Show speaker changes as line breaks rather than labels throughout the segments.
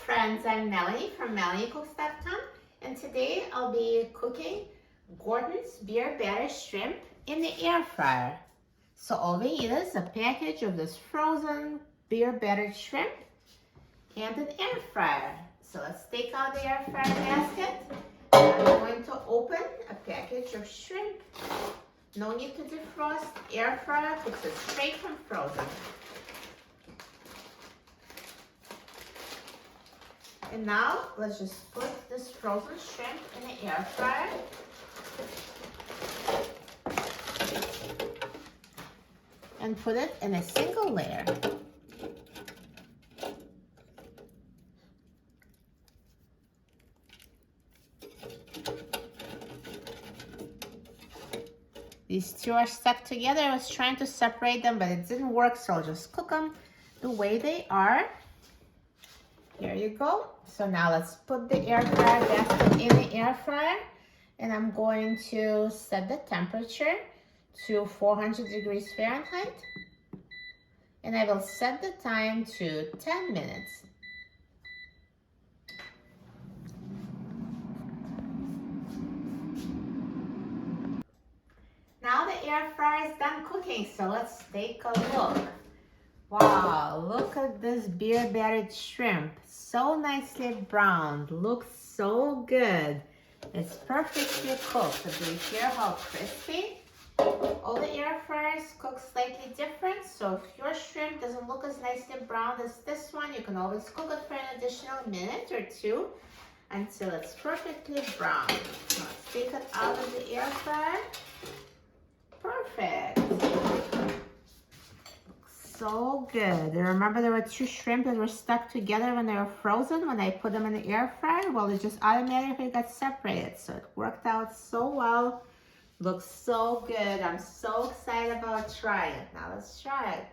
friends, I'm Melanie from MelanieCooks.com, and today I'll be cooking Gordon's beer battered shrimp in the air fryer. So all we need is a package of this frozen beer battered shrimp and an air fryer. So let's take out the air fryer basket. I'm going to open a package of shrimp. No need to defrost. Air fryer cooks it straight from frozen. And now, let's just put this frozen shrimp in the air fryer. And put it in a single layer. These two are stuck together. I was trying to separate them, but it didn't work, so I'll just cook them the way they are. Here you go. So now let's put the air fryer basket in the air fryer, and I'm going to set the temperature to 400 degrees Fahrenheit, and I will set the time to 10 minutes. Now the air fryer is done cooking, so let's take a look. Wow, look at this beer battered shrimp. So nicely browned, looks so good. It's perfectly cooked. Do you hear how crispy? All the air fryers cook slightly different, so if your shrimp doesn't look as nicely browned as this one, you can always cook it for an additional minute or two until it's perfectly brown. Now let's take it out of the air fryer. Perfect. So good. Remember there were two shrimp that were stuck together when they were frozen when I put them in the air fryer? Well, it just automatically got separated, so it worked out so well. Looks so good. I'm so excited about trying it. Now let's try it.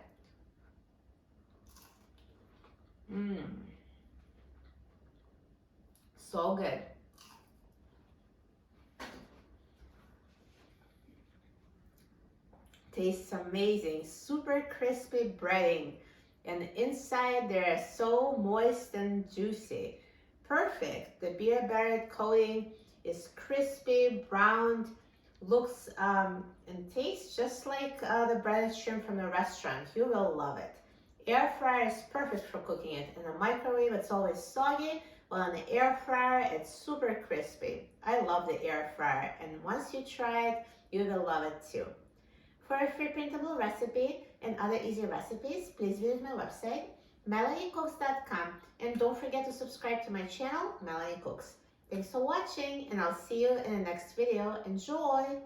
So good. Tastes amazing, super crispy breading, and inside they're so moist and juicy. Perfect. The beer battered coating is crispy, browned, looks and tastes just like the breaded shrimp from the restaurant. You will love it. Air fryer is perfect for cooking it. In the microwave, it's always soggy, while in the air fryer, it's super crispy. I love the air fryer, and once you try it, you will love it too. For a free printable recipe and other easy recipes, please visit my website, MelanieCooks.com, and don't forget to subscribe to my channel, Melanie Cooks. Thanks for watching, and I'll see you in the next video. Enjoy!